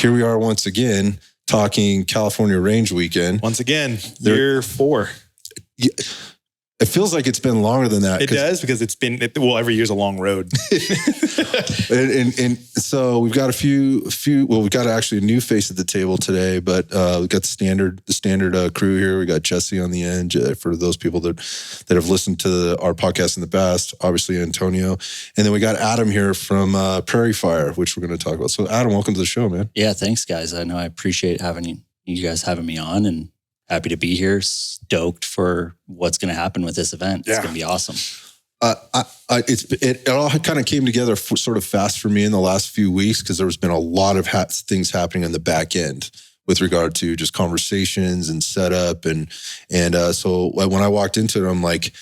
Here we are once again talking California Range Weekend. Once again, year 4. It feels like it's been longer than that. It does, because every year's a long road. and so we've got we've got actually a new face at the table today, but we've got the standard crew here. We got Jesse on the end, for those people that have listened to our podcast in the past, obviously Antonio. And then we got Adam here from Prairie Fire, which we're going to talk about. So Adam, welcome to the show, man. Yeah, thanks guys. I know I appreciate you guys having me on, and happy to be here. Stoked for what's going to happen with this event. It's going to be awesome. It all kind of came together sort of fast for me in the last few weeks, because there's been a lot of things happening on the back end with regard to just conversations and setup. So when I walked into it, I'm like,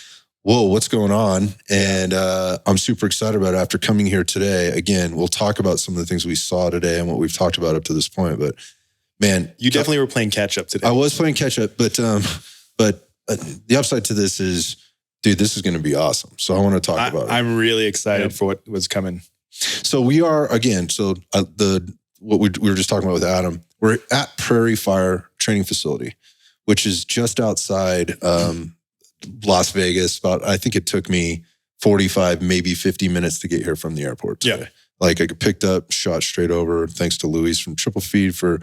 whoa, what's going on? And I'm super excited about it after coming here today. Again, we'll talk about some of the things we saw today and what we've talked about up to this point, but man, you definitely were playing catch up today. I was playing catch up, but the upside to this is, dude, this is going to be awesome. So I want to talk about it. I'm really excited for what was coming. So we are again. So what we were just talking about with Adam, we're at Prairie Fire training facility, which is just outside Las Vegas. I think it took me 45, maybe 50 minutes to get here from the airport today. Yeah. Like I picked up, shot straight over. Thanks to Luis from Triple Feed for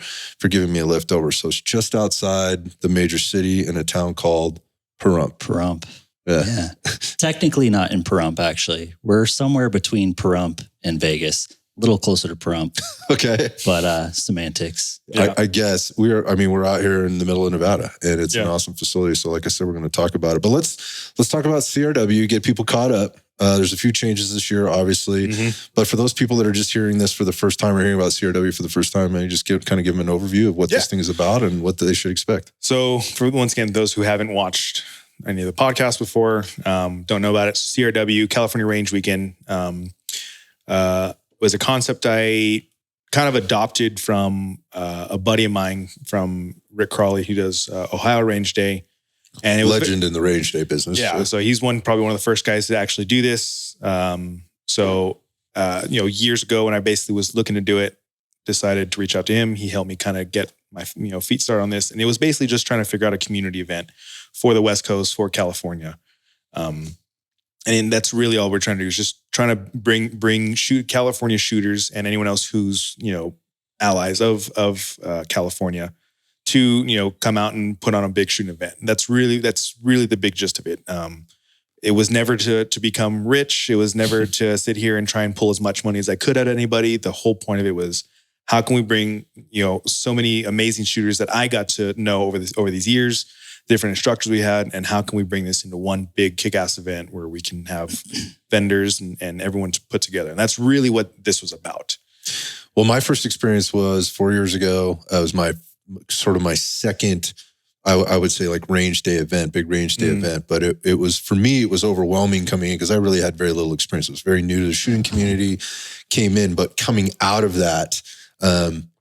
giving me a lift over. So it's just outside the major city in a town called Pahrump. Yeah. Technically not in Pahrump, actually. We're somewhere between Pahrump and Vegas. A little closer to Pahrump. Okay. But semantics. Yeah. I guess we're out here in the middle of Nevada, and it's an awesome facility. So like I said, we're going to talk about it. But let's talk about CRW, get people caught up. There's a few changes this year, obviously. Mm-hmm. But for those people that are just hearing this for the first time or hearing about CRW for the first time, maybe just give them an overview of what this thing is about and what they should expect. So for once again, those who haven't watched any of the podcasts before, don't know about it, CRW, California Range Weekend, was a concept I kind of adopted from a buddy of mine from Rick Crawley, who does Ohio Range Day. And it was legend in the range day business. Yeah, so he's probably one of the first guys to actually do this. Years ago when I basically was looking to do it, decided to reach out to him. He helped me kind of get my feet started on this, and it was basically just trying to figure out a community event for the West Coast, for California, and that's really all we're trying to do, is just trying to bring California shooters and anyone else who's allies of California to come out and put on a big shooting event. And that's really the big gist of it. It was never to become rich. It was never to sit here and try and pull as much money as I could out of anybody. The whole point of it was, how can we bring so many amazing shooters that I got to know over these years, different instructors we had, and how can we bring this into one big kick-ass event where we can have vendors and everyone to put together. And that's really what this was about. Well, my first experience was 4 years ago. It was my second, I would say, like range day event, big range day event. But it was, for me, it was overwhelming coming in, because I really had very little experience. It was very new to the shooting community, came in, but coming out of that,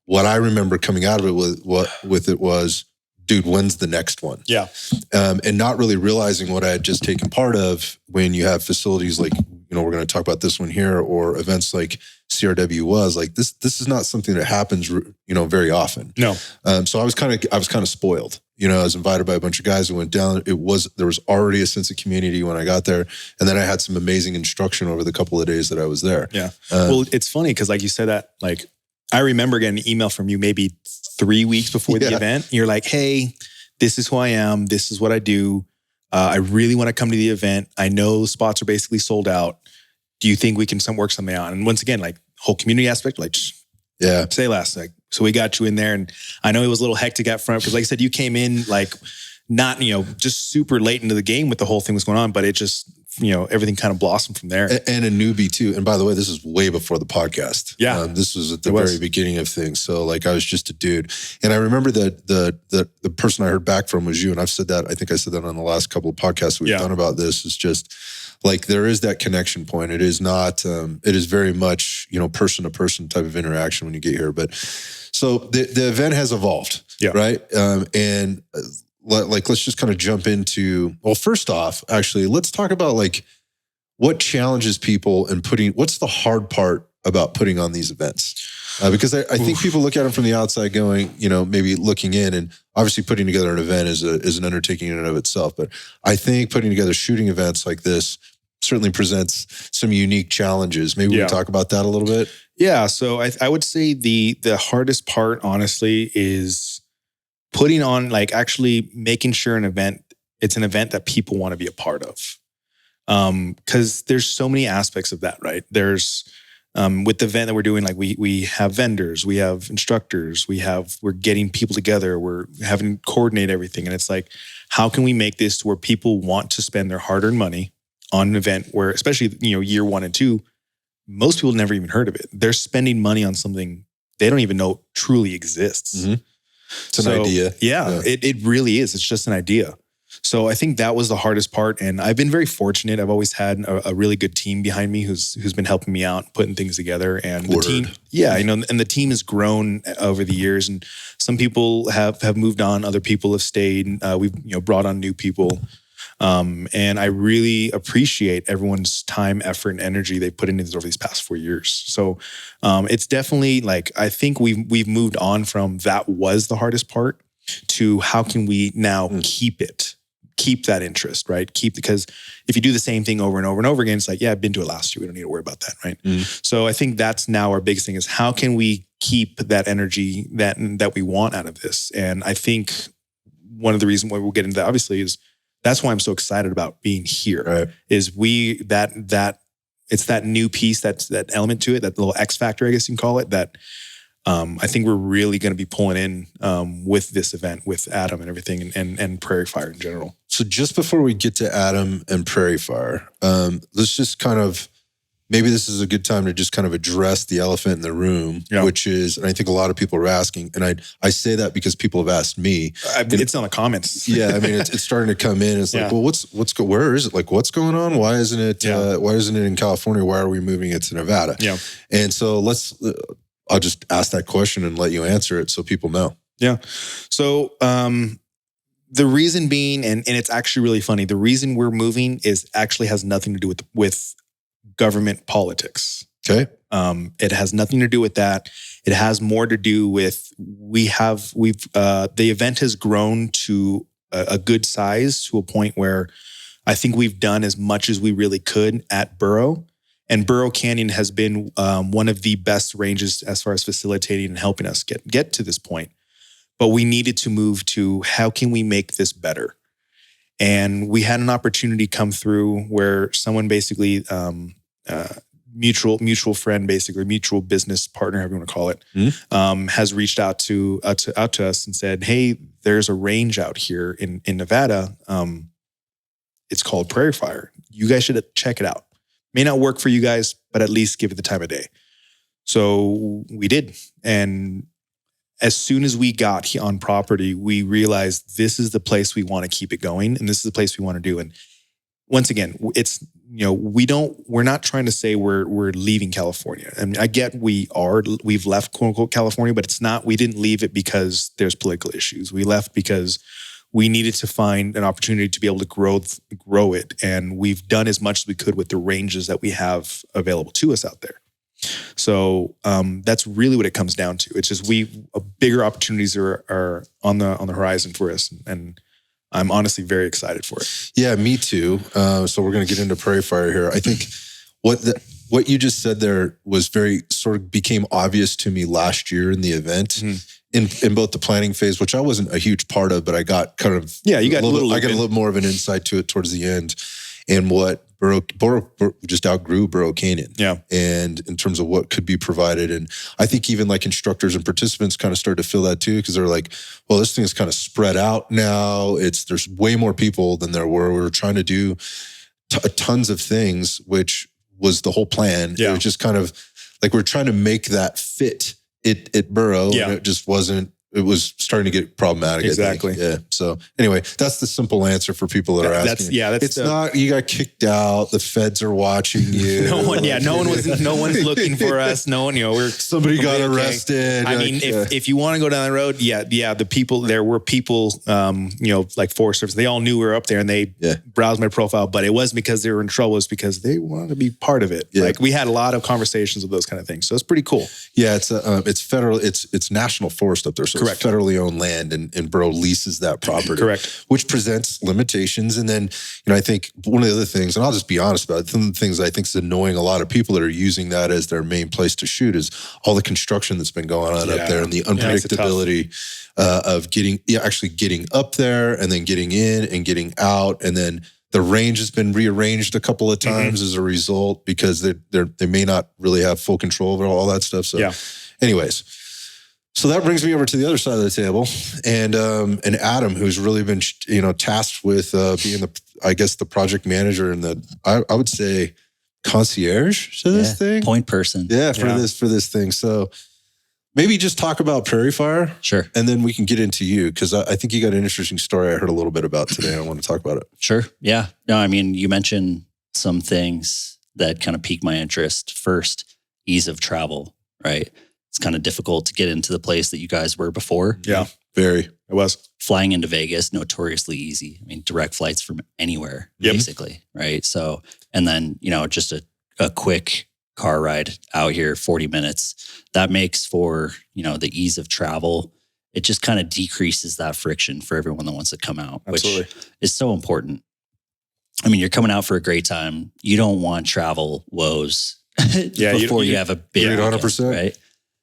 what I remember coming out of it was, dude, when's the next one? Yeah. And not really realizing what I had just taken part of when you have facilities like, we're going to talk about this one here, or events like CRW was like this is not something that happens, very often. No. So I was kind of spoiled. I was invited by a bunch of guys who went down. There was already a sense of community when I got there, and then I had some amazing instruction over the couple of days that I was there. Yeah. Well, it's funny because, like you said that, like I remember getting an email from you maybe 3 weeks before the event. You're like, "Hey, this is who I am. This is what I do. I really want to come to the event. I know spots are basically sold out. Do you think we can work something out?" And once again, like whole community aspect, like, say less. Like, so we got you in there, and I know it was a little hectic out front because, like I said, you came in like not, just super late into the game with the whole thing was going on, but it just, everything kind of blossomed from there. And a newbie too. And by the way, this is way before the podcast. Yeah. This was at the very beginning of things. So like I was just a dude. And I remember that the person I heard back from was you. And I think I said that on the last couple of podcasts we've done about this. It's just like, there is that connection point. It is not, it is very much, person to person type of interaction when you get here. But so the event has evolved. Yeah. Right. Let's just kind of jump into, well, first off, actually, let's talk about like what challenges people and what's the hard part about putting on these events? Because I think people look at them from the outside going, maybe looking in, and obviously putting together an event is an undertaking in and of itself. But I think putting together shooting events like this certainly presents some unique challenges. Maybe we can talk about that a little bit. Yeah. So I would say the hardest part, honestly, is putting on, like, actually making sure it's an event that people want to be a part of. Because there's so many aspects of that, right? There's with the event that we're doing, like we have vendors, we have instructors, we're getting people together, we're having to coordinate everything. And it's like, how can we make this to where people want to spend their hard-earned money on an event where, especially, year 1 and 2, most people never even heard of it. They're spending money on something they don't even know truly exists. Mm-hmm. It's an idea. Yeah, it really is. It's just an idea. So I think that was the hardest part. And I've been very fortunate. I've always had a really good team behind me who's been helping me out, putting things together. And the team, and the team has grown over the years. And some people have moved on, other people have stayed. We've brought on new people. And I really appreciate everyone's time, effort, and energy they put into this over these past 4 years. So it's definitely, like, I think we've moved on from that was the hardest part to how can we now keep that interest, right? Because if you do the same thing over and over and over again, it's like, I've been to it last year. We don't need to worry about that, right? So I think that's now our biggest thing is how can we keep that energy that we want out of this? And I think one of the reasons why we'll get into that, obviously, is that's why I'm so excited about being here. Right. Is it's that new piece, that element to it, that little X factor, I guess you can call it, that I think we're really going to be pulling in with this event, with Adam and everything, and Prairie Fire in general. So just before we get to Adam and Prairie Fire, let's just kind of, maybe this is a good time to just kind of address the elephant in the room, which is, and I think a lot of people are asking, and I say that because people have asked me. It's on the comments. It's starting to come in. It's like, well, where is it? Like, what's going on? Why isn't it in California? Why are we moving it to Nevada? Yeah. And so I'll just ask that question and let you answer it so people know. Yeah. So the reason being, and it's actually really funny, the reason we're moving actually has nothing to do with government politics. Okay. It has nothing to do with that. It has more to do with the event has grown to a good size, to a point where I think we've done as much as we really could at Burro. And Burro Canyon has been one of the best ranges as far as facilitating and helping us get to this point. But we needed to move to, how can we make this better? And we had an opportunity come through where someone basically, mutual friend, basically mutual business partner, however you want to call it, has reached out to us and said, hey, there's a range out here in Nevada. It's called Prairie Fire. You guys should check it out. May not work for you guys, but at least give it the time of day. So we did. And as soon as we got on property, we realized this is the place we want to keep it going. And this is the place we want to do. And once again, it's, we're not trying to say we're leaving California. I mean, I get we've left, quote unquote, California, but it's not, we didn't leave it because there's political issues. We left because we needed to find an opportunity to be able to grow it. And we've done as much as we could with the ranges that we have available to us out there. So that's really what it comes down to. It's just bigger opportunities are on the horizon for us. And I'm honestly very excited for it. Yeah, me too. So we're going to get into Prairie Fire here. I think what you just said there was very sort of became obvious to me last year in the event. In both the planning phase, which I wasn't a huge part of, but I got kind of I got a little more of an insight to it towards the end, and what Burro just outgrew Burro Canyon. Yeah, and in terms of what could be provided, and I think even like instructors and participants kind of started to feel that too, because they're like, well, this thing is kind of spread out now. There's way more people than there were. We were trying to do tons of things, which was the whole plan. Yeah, it was just kind of like we're trying to make that fit. It Burro, and it just wasn't it was starting to get problematic. Exactly. I think. Yeah. So anyway, that's the simple answer for people that are asking. It's not, you got kicked out. The feds are watching you. No one's looking for us. No one, somebody got arrested. I mean, if you want to go down the road, the people, there were people, like Forest Service, they all knew we were up there and they browsed my profile, but it wasn't because they were in trouble. It's because they wanted to be part of it. Yeah. Like we had a lot of conversations with those kind of things. So it's pretty cool. Yeah. It's federal, it's national forest up there. So correct. It's federally owned land and borough leases that property. Correct. Which presents limitations. And then, I think one of the other things, and I'll just be honest about it, some of the things I think is annoying a lot of people that are using that as their main place to shoot is all the construction that's been going on up there and the unpredictability of actually getting up there and then getting in and getting out. And then the range has been rearranged a couple of times as a result because they may not really have full control over all that stuff. So anyways, so that brings me over to the other side of the table, and Adam, who's really been tasked with being the project manager and I would say concierge to this thing, point person, for this thing. So maybe just talk about Prairie Fire, sure, and then we can get into you because I think you got an interesting story I heard a little bit about today. I want to talk about it. Sure, yeah. No, I mean you mentioned some things that kind of piqued my interest. First, ease of travel, right? It's kind of difficult to get into the place that you guys were before. Yeah, very. It was. Flying into Vegas, notoriously easy. I mean, direct flights from anywhere, basically, right? So, and then, just a quick car ride out here, 40 minutes. That makes for, the ease of travel. It just kind of decreases that friction for everyone that wants to come out, Absolutely. Which is so important. I mean, you're coming out for a great time. You don't want travel woes before you have a big 100%, right?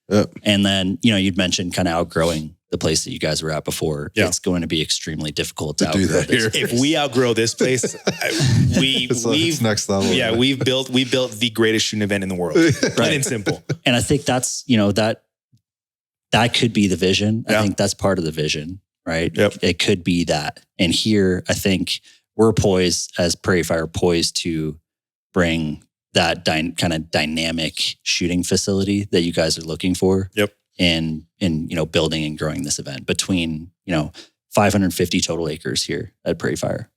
Yep. And then, you'd mentioned kind of outgrowing the place that you guys were at before. Yeah. It's going to be extremely difficult to outgrow that this. If we outgrow this place, it's next level. Yeah, we built the greatest shooting event in the world. Plain and simple. And I think that's, that could be the vision. I think that's part of the vision, right? Yep. It could be that. And here, I think we're poised as Prairie Fire to bring that kind of dynamic shooting facility that you guys are looking for. Yep. In building and growing this event between 550 total acres here at Prairie Fire,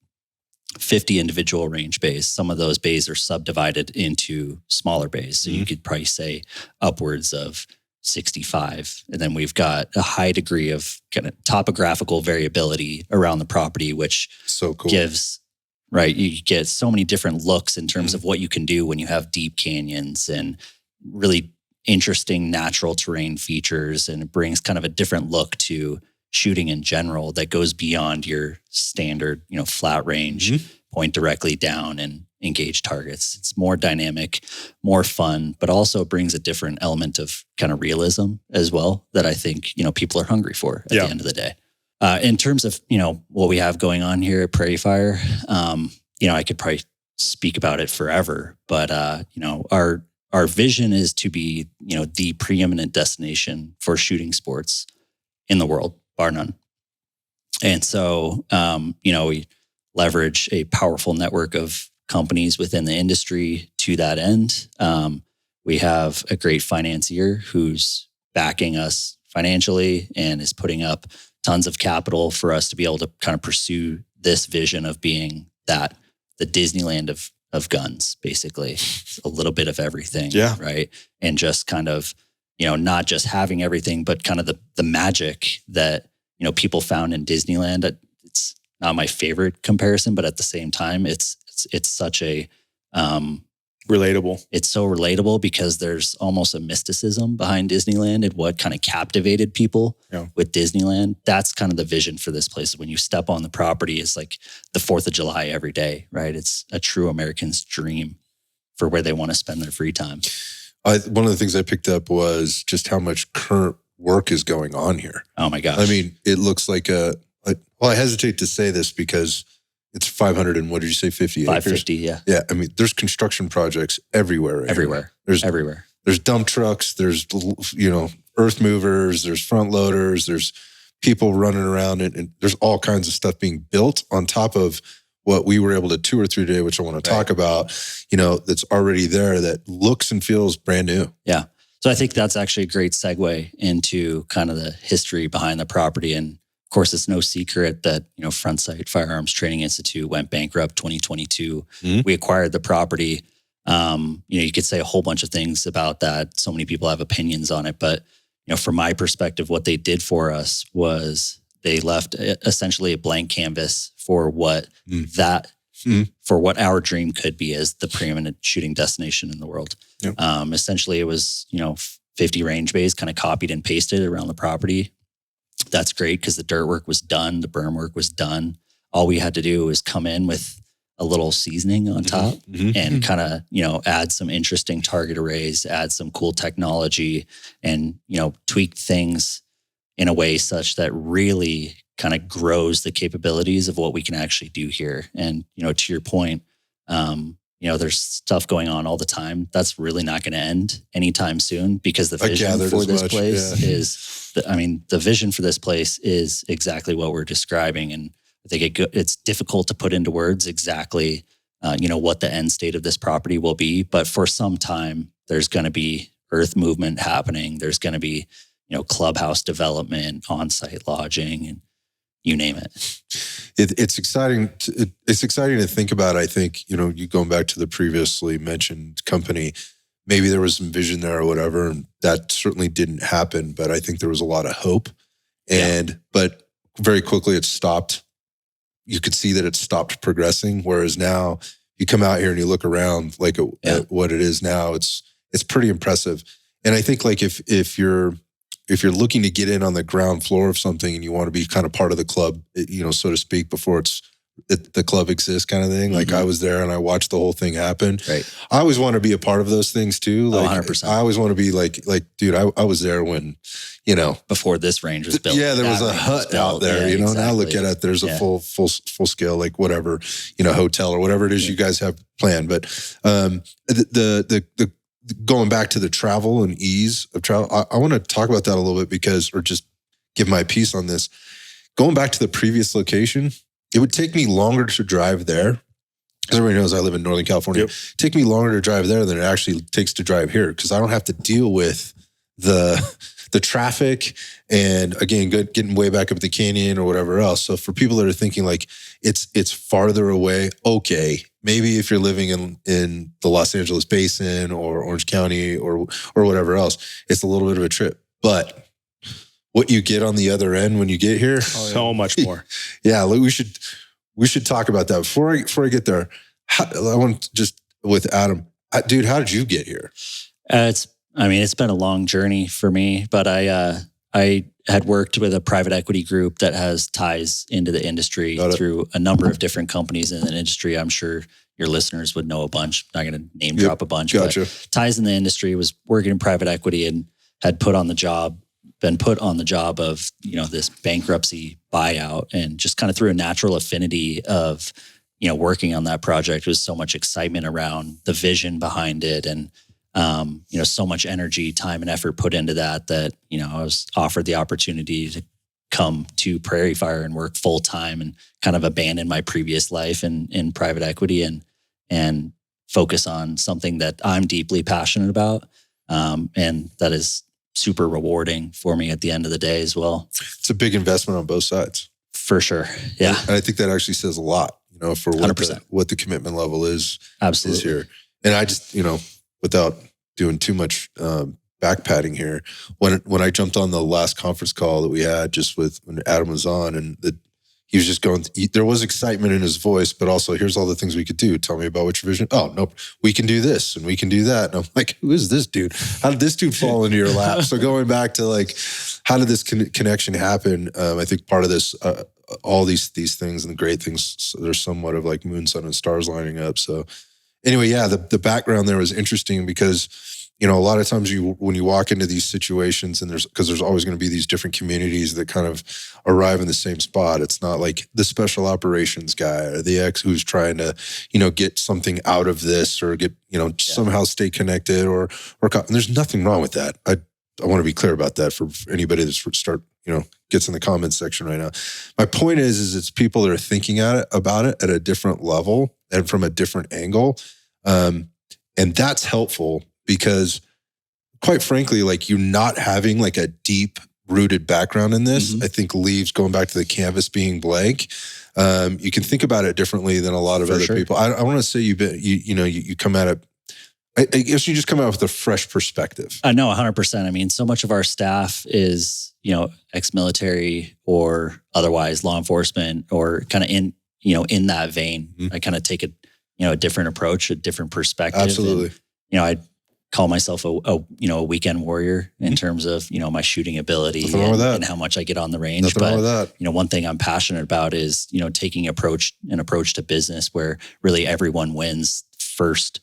50 individual range bays. Some of those bays are subdivided into smaller bays, so you could probably say upwards of 65. And then we've got a high degree of kind of topographical variability around the property, which so cool. gives. Right. You get so many different looks in terms of what you can do when you have deep canyons and really interesting natural terrain features. And it brings kind of a different look to shooting in general that goes beyond your standard, flat range, point directly down and engage targets. It's more dynamic, more fun, but also brings a different element of kind of realism as well that I think, people are hungry for at the end of the day. In terms of, what we have going on here at Prairie Fire, I could probably speak about it forever, but, our vision is to be, the preeminent destination for shooting sports in the world, bar none. And so, we leverage a powerful network of companies within the industry to that end. We have a great financier who's backing us financially and is putting up tons of capital for us to be able to kind of pursue this vision of being the Disneyland of guns, basically. It's a little bit of everything, right? And just kind of, not just having everything, but kind of the magic that, people found in Disneyland. It's not my favorite comparison, but at the same time, it's such a relatable. It's so relatable because there's almost a mysticism behind Disneyland and what kind of captivated people with Disneyland. That's kind of the vision for this place. When you step on the property, it's like the 4th of July every day, right? It's a true American's dream for where they want to spend their free time. One of the things I picked up was just how much current work is going on here. Oh my gosh. I mean, it looks like I hesitate to say this because it's 500 and what did you say, 50 acres? 550, yeah. Yeah, I mean, there's construction projects everywhere. Everywhere. There's dump trucks, there's, earth movers, there's front loaders, there's people running around, and there's all kinds of stuff being built on top of what we were able to tour through today, which I want to talk about, that's already there that looks and feels brand new. Yeah. So I think that's actually a great segue into kind of the history behind the property. And of course, it's no secret that, Front Sight Firearms Training Institute went bankrupt 2022. We acquired the property. You could say a whole bunch of things about that. So many people have opinions on it. But, from my perspective, what they did for us was they left essentially a blank canvas for what for what our dream could be as the preeminent shooting destination in the world. Yep. Essentially, it was, 50 range bays kind of copied and pasted around the property. That's great because the dirt work was done. The berm work was done. All we had to do was come in with a little seasoning on top and kind of, add some interesting target arrays, add some cool technology and, tweak things in a way such that really kind of grows the capabilities of what we can actually do here. And, to your point, there's stuff going on all the time. That's really not going to end anytime soon because the vision for this place is, the vision for this place is exactly what we're describing. And I think it's difficult to put into words exactly, what the end state of this property will be. But for some time, there's going to be earth movement happening. There's going to be, clubhouse development, on-site lodging, and you name it. It's exciting. It's exciting to think about. I think, you going back to the previously mentioned company, maybe there was some vision there or whatever, and that certainly didn't happen. But I think there was a lot of hope, but very quickly it stopped. You could see that it stopped progressing. Whereas now you come out here and you look around at what it is now, it's pretty impressive. And I think if you're looking to get in on the ground floor of something and you want to be kind of part of the club, so to speak, before the club exists kind of thing. Like I was there and I watched the whole thing happen. Right. I always want to be a part of those things too. 100%. I always want to be like, dude, I was there when, before this range was built. Yeah, there was a hut out there, exactly. Now look at it. There's a full scale, whatever, hotel or whatever it is you guys have planned. But the going back to the travel and ease of travel, I want to talk about that a little bit or just give my piece on this. Going back to the previous location, it would take me longer to drive there. Because everybody knows I live in Northern California. Yep. It'd take me longer to drive there than it actually takes to drive here because I don't have to deal with the traffic and again, getting way back up the canyon or whatever else. So for people that are thinking it's farther away, okay, maybe if you're living in the Los Angeles Basin or Orange County or whatever else, it's a little bit of a trip. But what you get on the other end when you get here, so much more. Yeah, we should talk about that before I get there. I want to just with Adam, dude, how did you get here? It's been a long journey for me, but I had worked with a private equity group that has ties into the industry through a number of different companies in the industry. I'm sure your listeners would know a bunch. I'm not going to name drop a bunch. Gotcha. But ties in the industry, was working in private equity and had been put on the job of, this bankruptcy buyout, and just kind of through a natural affinity of, working on that project was so much excitement around the vision behind it. And, so much energy, time, and effort put into that, I was offered the opportunity to come to Prairie Fire and work full time and kind of abandon my previous life in private equity and focus on something that I'm deeply passionate about. And that is super rewarding for me at the end of the day as well. It's a big investment on both sides. For sure. Yeah. And I think that actually says a lot, for what the commitment level is. Absolutely. Is here. And I just, without doing too much back patting here, when I jumped on the last conference call that we had just when Adam was on, and he was just going, there was excitement in his voice, but also here's all the things we could do. Tell me about what your vision. Oh, no, we can do this and we can do that. And I'm like, who is this dude? How did this dude fall into your lap? So going back to how did this connection happen? I think part of this, all these things and the great things, they're somewhat of like moon, sun, and stars lining up. So anyway, yeah, the background there was interesting because, a lot of times when you walk into these situations and there's always going to be these different communities that kind of arrive in the same spot. It's not like the special operations guy or the ex who's trying to, get something out of this or get, somehow stay connected or and there's nothing wrong with that. I want to be clear about that for anybody that's gets in the comments section right now. My point is it's people that are thinking about it at a different level and from a different angle. And that's helpful because quite frankly, like you not having like a deep rooted background in this, I think leaves, going back to the canvas being blank. You can think about it differently than a lot of other people. I want to say you come at it, I guess you just come out with a fresh perspective. I know 100%. I mean, so much of our staff is, ex-military or otherwise law enforcement or kind of in that vein. I kind of take a different approach, a different perspective. Absolutely. And, I call myself a weekend warrior in terms of, my shooting ability and how much I get on the range. Nothing wrong with that. One thing I'm passionate about is, taking an approach to business where really everyone wins first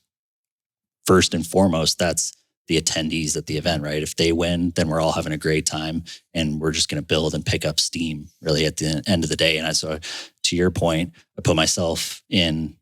and foremost. That's the attendees at the event, right? If they win, then we're all having a great time and we're just going to build and pick up steam really at the end of the day. And so to your point, I put myself in,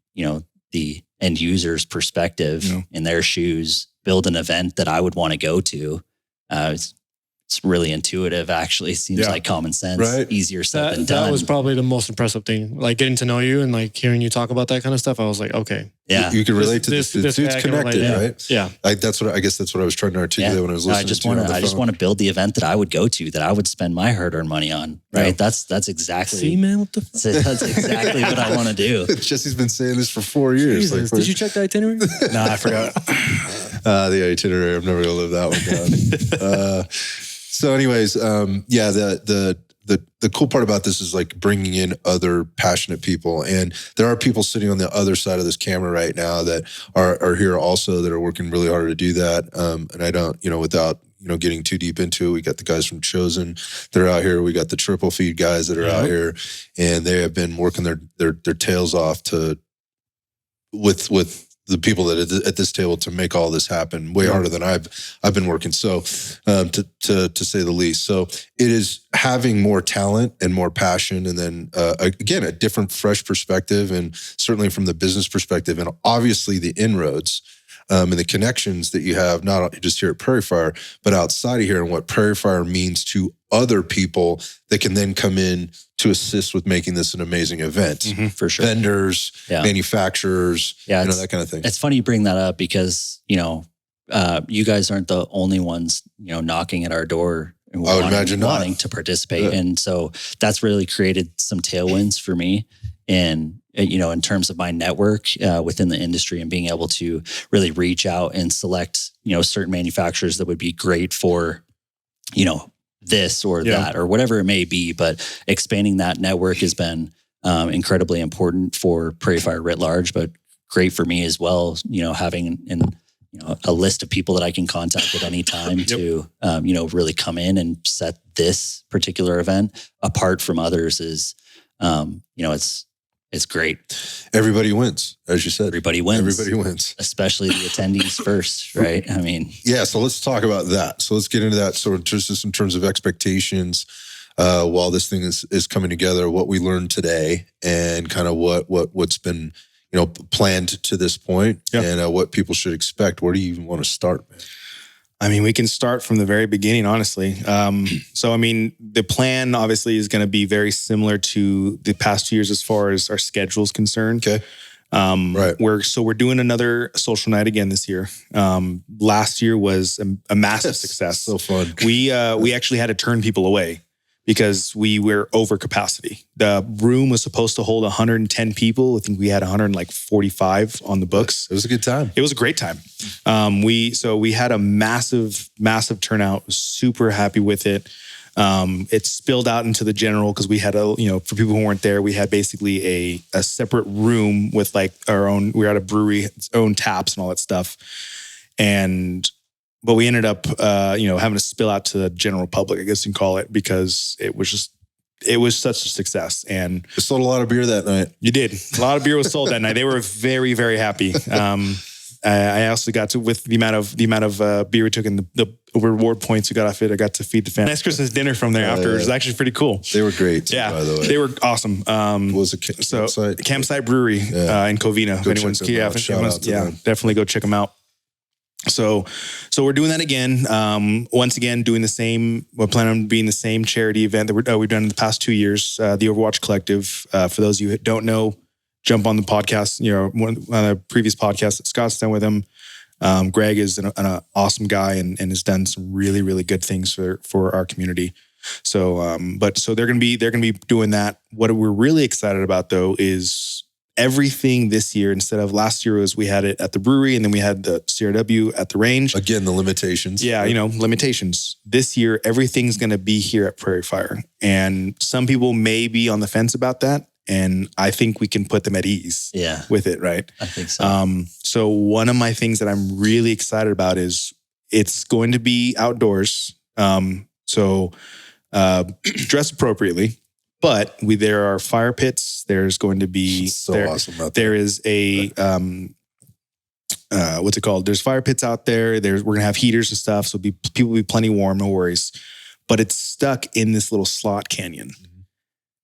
the end user's perspective in their shoes, build an event that I would want to go to. It's really intuitive, actually. Seems like common sense, right? Easier said than done. That was probably the most impressive thing. Like getting to know you and like hearing you talk about that kind of stuff. I was like, okay. Yeah. You can relate to this. Dude's connected, right? Yeah. That's what I was trying to articulate when I was listening I just want to build the event that I would go to, that I would spend my hard-earned money on, right? Yeah. That's exactly. See, man, what the fuck? That's exactly what I want to do. Jesse's been saying this for 4 years. Did you check the itinerary? No, I forgot. The itinerary. I'm never going to live that one down. So anyways, the cool part about this is like bringing in other passionate people. And there are people sitting on the other side of this camera right now that are here also that are working really hard to do that. And I don't, without, getting too deep into it, we got the guys from Chosen that are out here. We got the triple feed guys that are out here, and they have been working their tails off with the people that are at this table to make all this happen way harder than I've been working. So, to say the least. So it is having more talent and more passion. And then, again, a different, fresh perspective, and certainly from the business perspective, and obviously the inroads, and the connections that you have, not just here at Prairie Fire, but outside of here, and what Prairie Fire means to other people that can then come in to assist with making this an amazing event. For sure. Vendors, manufacturers, that kind of thing. It's funny you bring that up because, you guys aren't the only ones, knocking at our door and I would imagine wanting to participate. Yeah. And so that's really created some tailwinds for me. And, in terms of my network within the industry and being able to really reach out and select, certain manufacturers that would be great for, this or that or whatever it may be. But expanding that network has been incredibly important for Prairie Fire writ large, but great for me as well, having a list of people that I can contact at any time to, really come in and set this particular event apart from others is, it's great. Everybody wins, as you said. Everybody wins. Everybody wins. Especially the attendees first, right? I mean. Yeah, so let's talk about that. So let's get into that. So just in terms of expectations, while this thing is coming together, what we learned today and kind of what's been, planned to this point and what people should expect. Where do you even want to start, man? I mean, we can start from the very beginning, honestly. So, I mean, the plan obviously is going to be very similar to the past 2 years as far as our schedule is concerned. Okay. Right. We're doing another social night again this year. Last year was a massive success. So fun. We actually had to turn people away because we were over capacity. The room was supposed to hold 110 people. I think we had 145 on the books. It was a good time. It was a great time. We had a massive turnout. Super happy with it. It spilled out into the general because we had for people who weren't there, we had basically a separate room with like our own. We were at a brewery, its own taps and all that stuff, But we ended up, having to spill out to the general public, I guess you can call it, because it was such a success. And we sold a lot of beer that night. You did. A lot of beer was sold that night. They were very, very happy. I also got to, with the amount of beer we took and the reward points we got off it, I got to feed the family. Nice Christmas dinner from there after. It was actually pretty cool. They were great too, by the way. They were awesome. What was it? Campsite? Campsite Brewery in Covina. If anyone's definitely go check them out. So we're doing that again. Once again, doing the same. We're planning on being the same charity event that we've done in the past 2 years. The Overwatch Collective. For those of you who don't know, jump on the podcast. On the previous podcast that Scott's done with him. Greg is an awesome guy and has done some really, really good things for our community. So, so they're going to be doing that. What we're really excited about though is everything this year. Instead of last year, we had it at the brewery and then we had the CRW at the range. Again, the limitations. Yeah, limitations. This year, everything's going to be here at Prairie Fire. And some people may be on the fence about that. And I think we can put them at ease with it, right? I think so. So one of my things that I'm really excited about is it's going to be outdoors. So dress appropriately. But there are fire pits. There's going to be awesome out there. There is a what's it called? There's fire pits out there. We're gonna have heaters and stuff, so people will be plenty warm, no worries. But it's stuck in this little slot canyon,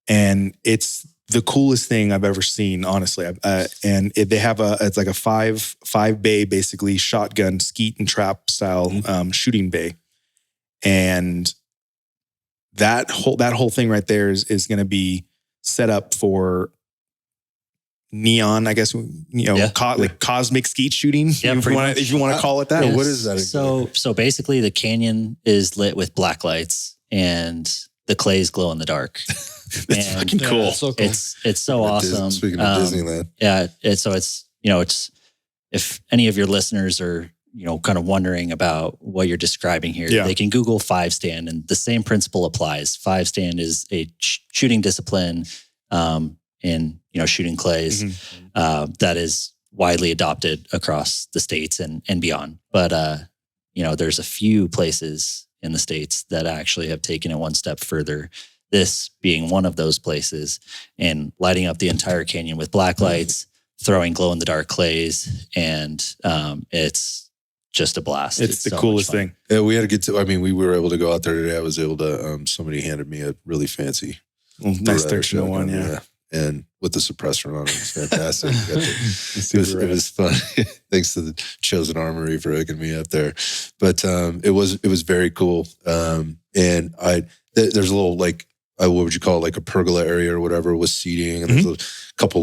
and it's the coolest thing I've ever seen, honestly. They have it's like a five bay, basically shotgun skeet and trap style shooting bay, and that whole thing right there is going to be set up for neon, I guess, like cosmic skeet shooting. Yeah, if you want to call it that. Yeah, what is that exactly? So basically the canyon is lit with black lights and the clays glow in the dark. That's fucking cool. That's so cool. It's so awesome. Speaking of Disneyland. Yeah. It's if any of your listeners are, kind of wondering about what you're describing here, they can Google 5-stand, and the same principle applies. 5-stand is a shooting discipline in shooting clays that is widely adopted across the States and beyond. But there's a few places in the States that actually have taken it one step further. This being one of those places, and lighting up the entire canyon with black lights, throwing glow in the dark clays, and it's just a blast. It's the so coolest thing. Yeah, we had to get to. I mean, we were able to go out there today. I was able to. Somebody handed me a really fancy, nice 1301, one. Yeah, and with the suppressor on it, it was fantastic. it was fun. Thanks to the Chosen Armory for hooking me up there. But it was very cool. And there's a little what would you call it, like a pergola area or whatever with seating, and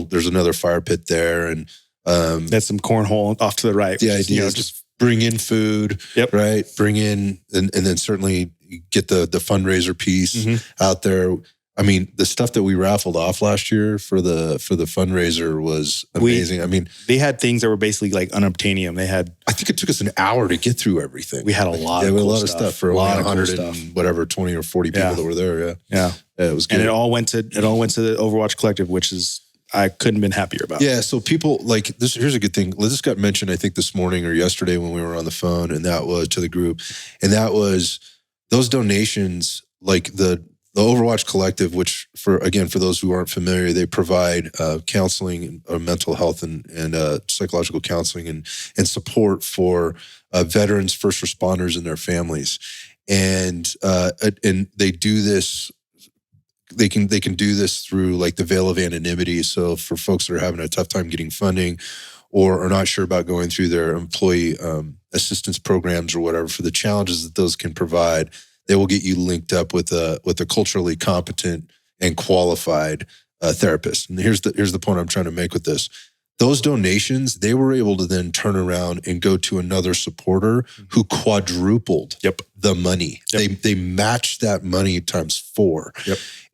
there's another fire pit there, and that's some cornhole off to the right. The idea is just bring in food, right? Bring in, and then certainly get the fundraiser piece out there. I mean, the stuff that we raffled off last year for the fundraiser was amazing. They had things that were basically like unobtainium. I think it took us an hour to get through everything. We had a lot of stuff for a lot of 100 and whatever 20 or 40 people that were there. Yeah, it was good. And it all went to the Overwatch Collective, which is, I couldn't have been happier about. Yeah, so people like this. Here's a good thing. This got mentioned, I think, this morning or yesterday when we were on the phone, and that was to the group, and that was those donations, like the Overwatch Collective, which for those who aren't familiar, they provide counseling, mental health, and psychological counseling and support for veterans, first responders, and their families, and they do this. They can do this through like the veil of anonymity. So for folks that are having a tough time getting funding, or are not sure about going through their employee assistance programs or whatever, for the challenges that those can provide, they will get you linked up with a culturally competent and qualified therapist. And here's the point I'm trying to make with this. Those donations, they were able to then turn around and go to another supporter who quadrupled the money. They matched that money times 4.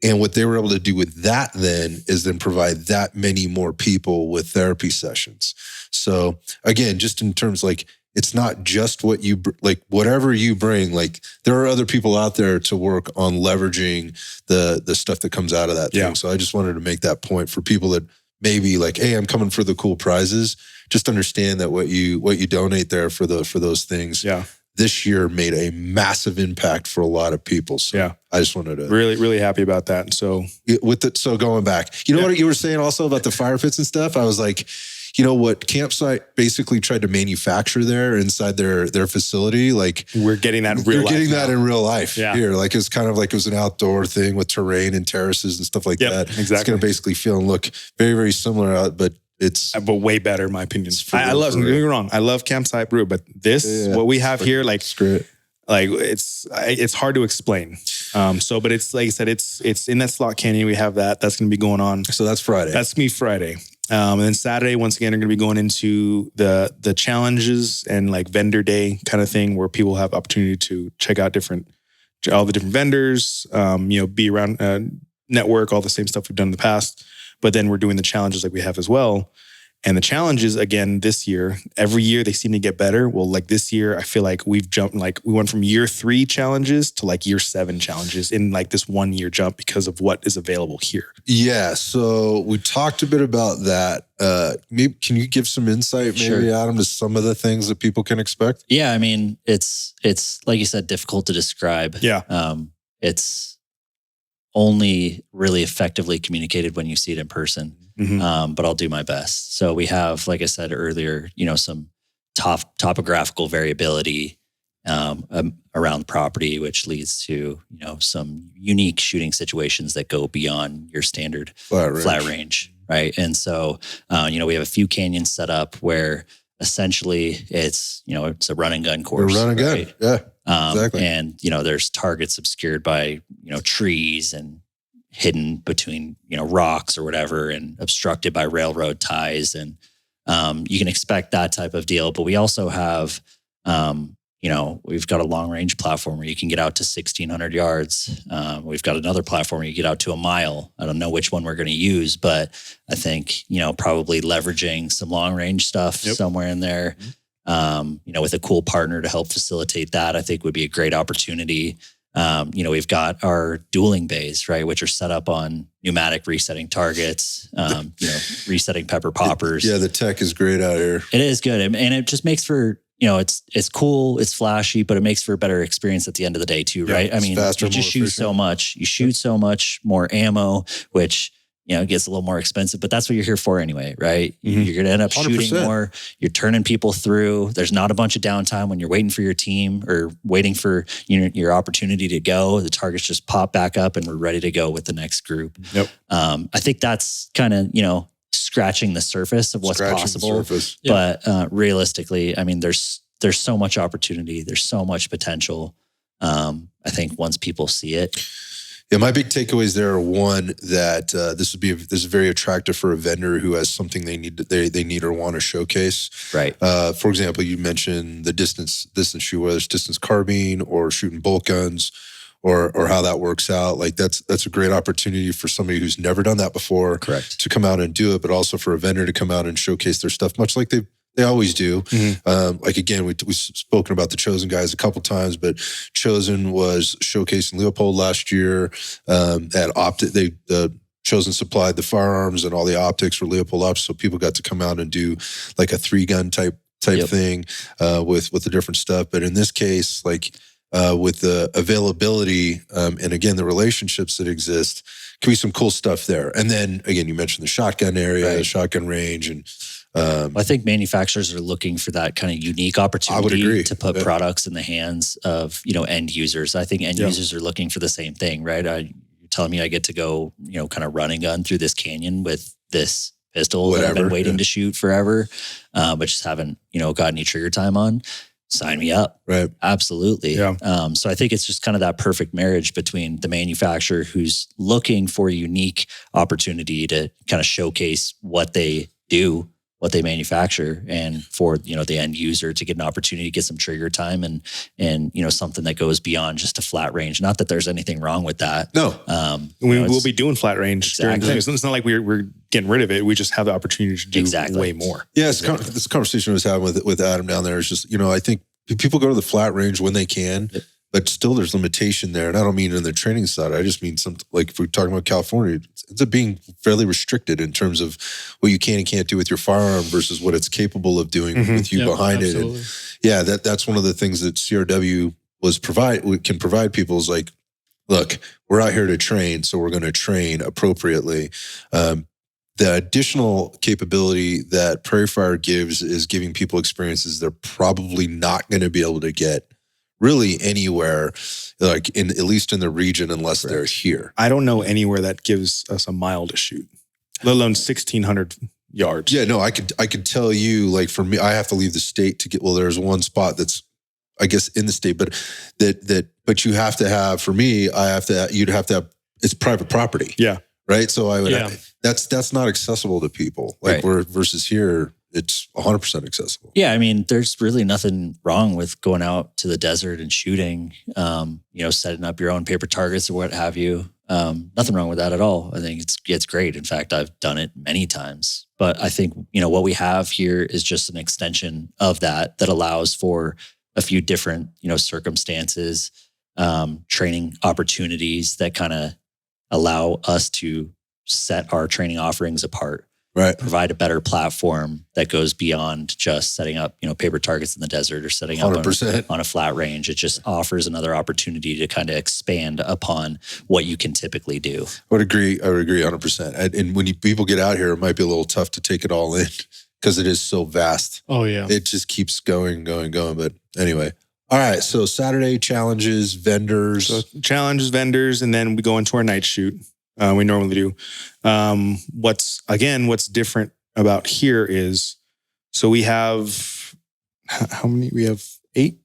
And what they were able to do with that then is then provide that many more people with therapy sessions. So again, just in terms like, it's not just what you, like whatever you bring, like there are other people out there to work on leveraging the stuff that comes out of that thing. So I just wanted to make that point for people that maybe like, hey, I'm coming for the cool prizes. Just understand that what you donate there for those things this year made a massive impact for a lot of people. So I just wanted to really, really happy about that. So so going back, you know what you were saying also about the fire pits and stuff? I was like, you know what Campsite basically tried to manufacture there inside their facility. Like we're getting that in real life. You're getting that in real life here. Like it's kind of like it was an outdoor thing with terrain and terraces and stuff like that. Exactly. It's going to basically feel and look very, very similar out, but way better in my opinion. I love, don't get me wrong, I love Campsite Brew, but this, what we have here, like it's hard to explain. But it's like I said, it's in that slot canyon. We have that. That's going to be going on. So that's Friday. That's me Friday. And then Saturday, once again, are going to be going into the challenges and like vendor day kind of thing where people have opportunity to check out all the different vendors, be around network, all the same stuff we've done in the past. But then we're doing the challenges like we have as well. And the challenges, again, this year, every year they seem to get better. Well, like this year, I feel like we've jumped, like we went from year 3 challenges to like year 7 challenges in like this 1 year jump because of what is available here. Yeah. So we talked a bit about that. Maybe, can you give some insight, maybe, Sure. Adam, to some of the things that people can expect? Yeah, I mean, it's like you said, difficult to describe. Yeah. It's only really effectively communicated when you see it in person. Mm-hmm. But I'll do my best. So we have, like I said earlier, some topographical variability around the property, which leads to some unique shooting situations that go beyond your standard flat range, right? And so we have a few canyons set up where essentially it's a run and gun course. Run and gun, yeah, exactly. And there's targets obscured by trees and hidden between rocks or whatever, and obstructed by railroad ties, and you can expect that type of deal. But we also have we've got a long range platform where you can get out to 1,600 yards. We've got another platform where you get out to a mile. I don't know which one we're going to use, but I think probably leveraging some long range stuff somewhere in there. With a cool partner to help facilitate that, I think would be a great opportunity. We've got our dueling bays, right, which are set up on pneumatic resetting targets, resetting pepper poppers. The tech is great out here. It is good. And it just makes for, it's cool, it's flashy, but it makes for a better experience at the end of the day too, right? I mean, faster, you just shoot so much. You shoot so much more ammo, which it gets a little more expensive, but that's what you're here for anyway, right? Mm-hmm. You're going to end up shooting 100%. more. You're turning people through. There's not a bunch of downtime when you're waiting for your team or waiting for your opportunity to go. The targets just pop back up and we're ready to go with the next group. Yep. I think that's kind of, scratching the surface of what's possible. But realistically, I mean, there's so much opportunity. There's so much potential. I think once people see it. Yeah, my big takeaways there are, one, that this is very attractive for a vendor who has something they need or want to showcase. Right. For example, you mentioned the distance shoot, whether it's distance carbine or shooting bolt guns, or how that works out. Like that's a great opportunity for somebody who's never done that before. Correct. To come out and do it, but also for a vendor to come out and showcase their stuff, much like they always do. Mm-hmm. Like again, we've spoken about the Chosen guys a couple times, but Chosen was showcasing Leopold last year. The Chosen supplied the firearms and all the optics for Leopold optics, so people got to come out and do like a 3-gun type thing with the different stuff. But in this case, like with the availability and again the relationships that exist, can be some cool stuff there. And then again, you mentioned the shotgun area, the shotgun range, and I think manufacturers are looking for that kind of unique opportunity to put products in the hands of end users. I think end users are looking for the same thing, right? You're telling me I get to go kind of run and gun through this canyon with this pistol that I've been waiting to shoot forever, but just haven't got any trigger time on. Sign me up. Right. Absolutely. Yeah. So I think it's just kind of that perfect marriage between the manufacturer who's looking for a unique opportunity to kind of showcase what they do, what they manufacture, and for the end user to get an opportunity to get some trigger time and something that goes beyond just a flat range. Not that there's anything wrong with that. No, we'll be doing flat range. Exactly. It's not like we're getting rid of it. We just have the opportunity to do way more. Yeah, this conversation I was having with Adam down there is just I think people go to the flat range when they can. Yep. But still, there's limitation there, and I don't mean in the training side. I just mean like if we're talking about California, it ends up being fairly restricted in terms of what you can and can't do with your firearm versus what it's capable of doing with you behind absolutely. it. And that's one of the things that CRW can provide people is like, look, we're out here to train, so we're going to train appropriately. The additional capability that Prairie Fire gives is giving people experiences they're probably not going to be able to get really anywhere, like at least in the region, unless they're here. I don't know anywhere that gives us a mile to shoot, let alone 1,600 yards. Yeah, no, I could tell you, like for me, I have to leave the state to get. Well, there's one spot that's, I guess, in the state, but but you have to have. For me, you'd have to have. It's private property. Yeah. Right. So I would. that's not accessible to people. Like Right. we're versus here, it's 100% accessible. Yeah, I mean, there's really nothing wrong with going out to the desert and shooting, setting up your own paper targets or what have you. Nothing wrong with that at all. I think it's great. In fact, I've done it many times. But I think, what we have here is just an extension of that allows for a few different, circumstances, training opportunities that kind of allow us to set our training offerings apart. Right. Provide a better platform that goes beyond just setting up, paper targets in the desert or setting up 100%. on a flat range. It just offers another opportunity to kind of expand upon what you can typically do. I would agree 100%. And when people get out here, it might be a little tough to take it all in because it is so vast. Oh, yeah. It just keeps going. But anyway. All right. So Saturday challenges, vendors. So challenges, vendors, and then we go into our night shoot. We normally do. What's different about here is, so we have, how many? We have eight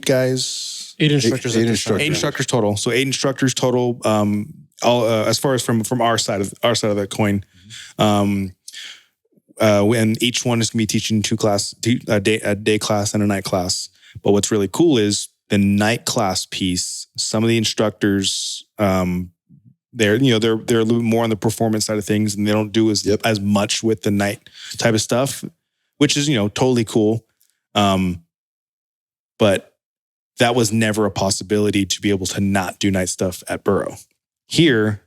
guys. 8 instructors. Eight at this time. instructors. 8 instructors total. So 8 instructors total. All as far as from our side of the coin. And each one is going to be teaching a day class and a night class. But what's really cool is the night class piece. Some of the instructors, they're a little bit more on the performance side of things, and they don't do as much with the night type of stuff, which is totally cool. But that was never a possibility to be able to not do night stuff at Burrow. Here,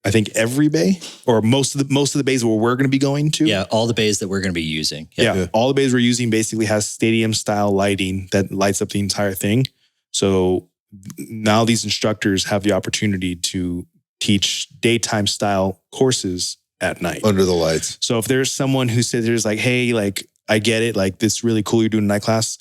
I think every bay or most of the bays where we're going to be going to. Yeah, all the bays that we're going to be using. Yeah, all the bays we're using basically has stadium style lighting that lights up the entire thing. So now these instructors have the opportunity to teach daytime style courses at night Under the lights. So if there's someone who says there's like, hey, like I get it, like this really cool you're doing a night class.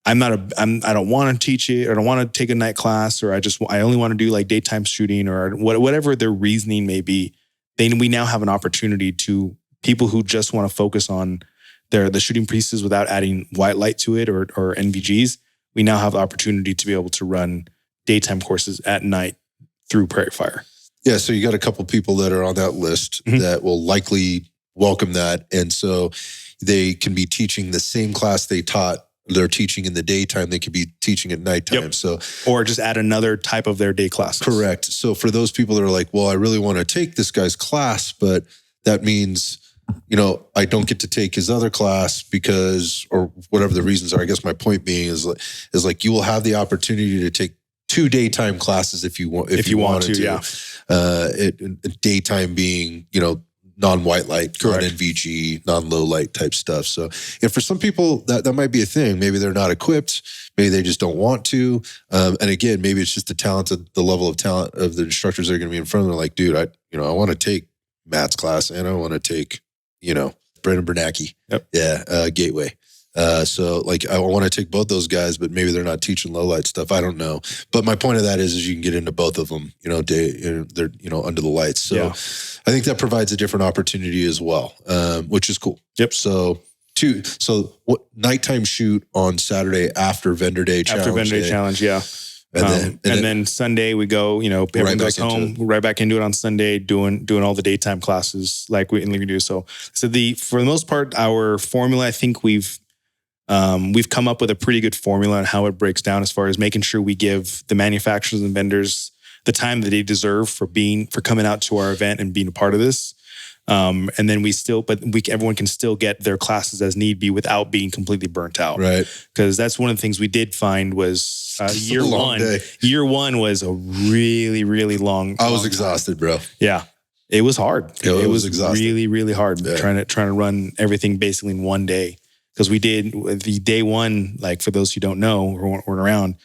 I don't want to teach it, or I don't want to take a night class, or I only want to do like daytime shooting, or whatever their reasoning may be. Then we now have an opportunity to people who just want to focus on the shooting pieces without adding white light to it or NVGs. We now have the opportunity to be able to run daytime courses at night through Prairie Fire. Yeah, so you got a couple people that are on that list that will likely welcome that. And so they can be teaching the same class they're teaching in the daytime, they could be teaching at nighttime. Yep. So, or just add another type of their day classes. Correct. So for those people that are like, well, I really want to take this guy's class, but that means, I don't get to take his other class because, or whatever the reasons are. I guess my point being is like you will have the opportunity to take 2 daytime classes if you want. If you wanted to. Yeah. Daytime being, non-white light, non-NVG, non-low light type stuff. So if for some people that might be a thing, maybe they're not equipped, maybe they just don't want to. And again, maybe it's just the level of talent of the instructors that are going to be in front of them. Like, dude, I want to take Matt's class and I want to take, Brandon Bernanke. Yep. Yeah. Gateway. So like I want to take both those guys, but maybe they're not teaching low light stuff. I don't know. But my point of that is you can get into both of them, they're, under the lights. So yeah. I think that provides a different opportunity as well, which is cool. Yep. So what nighttime shoot on Saturday after vendor day challenge. After vendor day challenge. Yeah. And then Sunday we go, everyone goes home, right back into it on Sunday, doing all the daytime classes like we do. So for the most part, our formula, I think we've come up with a pretty good formula on how it breaks down as far as making sure we give the manufacturers and vendors the time that they deserve for coming out to our event and being a part of this. And then everyone can still get their classes as need be without being completely burnt out. Right. Because that's one of the things we did find was year one. Day. Year one was a really, really long. I was exhausted, bro. Yeah. It was hard. It was exhausting. Really, really hard trying to run everything basically in one day. Because we did the day one, like for those who don't know or weren't around,